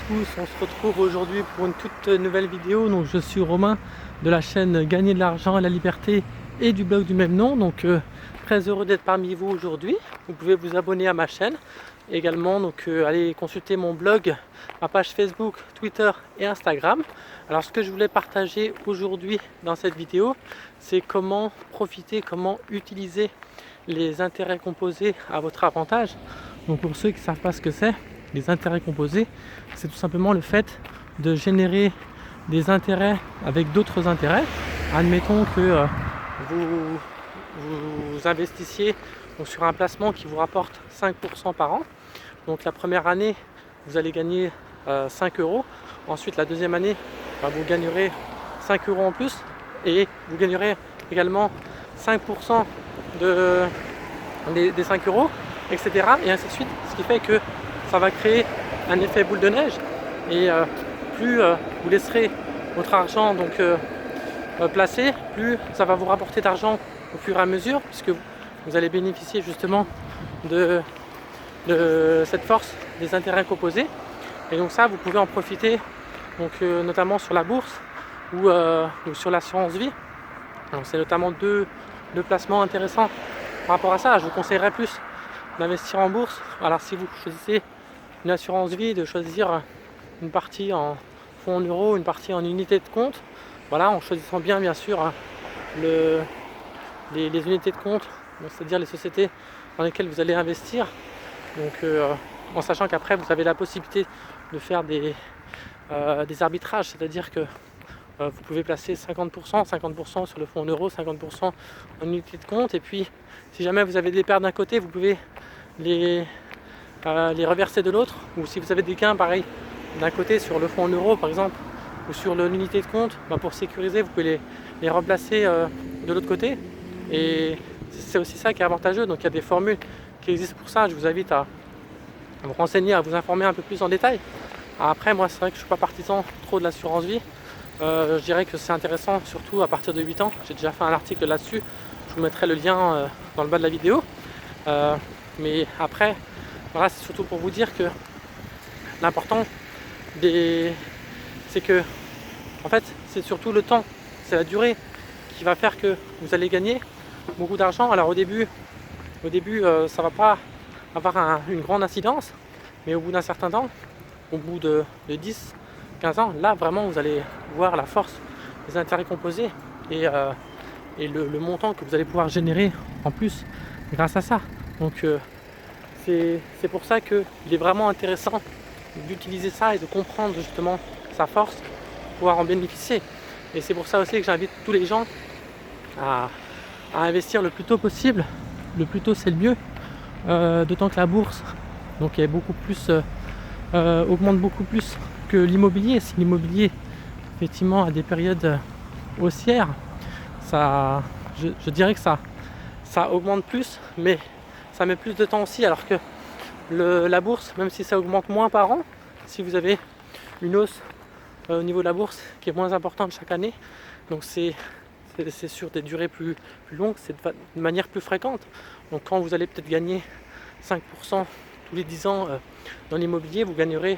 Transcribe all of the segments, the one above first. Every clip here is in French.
tous, on se retrouve aujourd'hui pour une toute nouvelle vidéo. Donc je suis Romain de la chaîne Gagner de l'argent et la liberté et du blog du même nom. Donc très heureux d'être parmi vous aujourd'hui. Vous pouvez vous abonner à ma chaîne également, donc allez consulter mon blog, ma page Facebook, Twitter et Instagram. Alors ce que je voulais partager aujourd'hui dans cette vidéo, c'est comment profiter, comment utiliser les intérêts composés à votre avantage. Donc pour ceux qui ne savent pas ce que c'est, les intérêts composés, c'est tout simplement le fait de générer des intérêts avec d'autres intérêts. Admettons que vous investissiez donc, sur un placement qui vous rapporte 5% par an. Donc la première année, vous allez gagner 5 euros. Ensuite, la deuxième année, vous gagnerez 5 euros en plus. Et vous gagnerez également 5% des 5 euros, etc. Et ainsi de suite. Ce qui fait que ça va créer un effet boule de neige. Et plus vous laisserez votre argent donc, placé, plus ça va vous rapporter d'argent au fur et à mesure, puisque vous allez bénéficier justement de cette force des intérêts composés. Et donc ça, vous pouvez en profiter donc, notamment sur la bourse ou sur l'assurance vie. Donc c'est notamment deux placements intéressants par rapport à ça. Je vous conseillerais plus d'investir en bourse. Alors si vous choisissez une assurance vie, de choisir une partie en fonds en euros, une partie en unité de compte. Voilà, en choisissant bien sûr les unités de compte, c'est-à-dire les sociétés dans lesquelles vous allez investir. Donc en sachant qu'après vous avez la possibilité de faire des arbitrages, c'est-à-dire que vous pouvez placer 50% sur le fonds en euros, 50% en unité de compte, et puis si jamais vous avez des pertes d'un côté, vous pouvez les reverser de l'autre, ou si vous avez des gains pareil d'un côté sur le fonds en euros par exemple, ou sur l'unité de compte, pour sécuriser vous pouvez les replacer de l'autre côté, et c'est aussi ça qui est avantageux. Donc il y a des formules qui existent pour ça. Je vous invite à vous renseigner, à vous informer un peu plus en détail. Après moi c'est vrai que je ne suis pas partisan trop de l'assurance vie. Je dirais que c'est intéressant surtout à partir de 8 ans. J'ai déjà fait un article là-dessus, je vous mettrai le lien dans le bas de la vidéo. Mais après, voilà, c'est surtout pour vous dire que l'important c'est que en fait c'est surtout le temps, c'est la durée qui va faire que vous allez gagner beaucoup d'argent. Alors au début ça va pas avoir une grande incidence, mais au bout d'un certain temps, au bout de 10-15 ans, là vraiment vous allez voir la force des intérêts composés et le montant que vous allez pouvoir générer en plus grâce à ça. Donc c'est pour ça qu'il est vraiment intéressant d'utiliser ça et de comprendre justement sa force pour pouvoir en bénéficier. Et c'est pour ça aussi que j'invite tous les gens à investir le plus tôt possible. Le plus tôt c'est le mieux, d'autant que la bourse donc, est beaucoup plus, augmente beaucoup plus que l'immobilier. Si l'immobilier effectivement a des périodes haussières, je dirais que ça augmente plus, mais ça met plus de temps aussi, alors que la bourse, même si ça augmente moins par an, si vous avez une hausse au niveau de la bourse qui est moins importante chaque année, donc c'est sur des durées plus longues, c'est de manière plus fréquente. Donc quand vous allez peut-être gagner 5% tous les 10 ans dans l'immobilier, vous gagnerez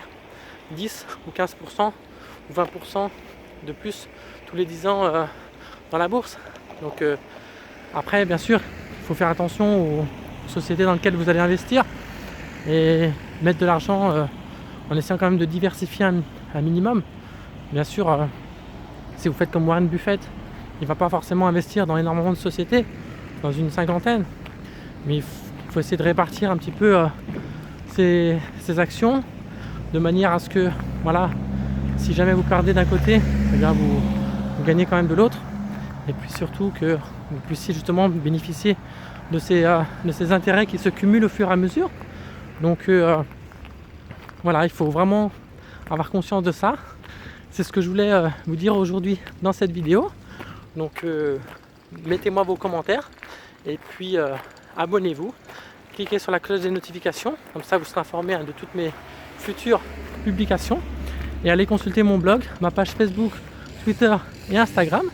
10 ou 15% ou 20% de plus tous les 10 ans dans la bourse. Donc après bien sûr il faut faire attention aux sociétés dans lesquelles vous allez investir et mettre de l'argent en essayant quand même de diversifier un minimum. Bien sûr si vous faites comme Warren Buffett, il ne va pas forcément investir dans énormément de sociétés, dans une cinquantaine, mais il faut essayer de répartir un petit peu ces actions de manière à ce que voilà, si jamais vous perdez d'un côté, eh bien vous gagnez quand même de l'autre, et puis surtout que vous puissiez justement bénéficier de ces intérêts qui se cumulent au fur et à mesure. Donc voilà, il faut vraiment avoir conscience de ça. C'est ce que je voulais vous dire aujourd'hui dans cette vidéo. Donc mettez-moi vos commentaires et puis abonnez-vous, cliquez sur la cloche des notifications, comme ça vous serez informé de toutes mes futures publications, et allez consulter mon blog, ma page Facebook, Twitter et Instagram,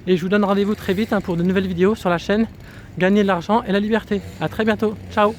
et je vous donne rendez-vous très vite pour de nouvelles vidéos sur la chaîne Gagner de l'argent et la liberté. À très bientôt, ciao.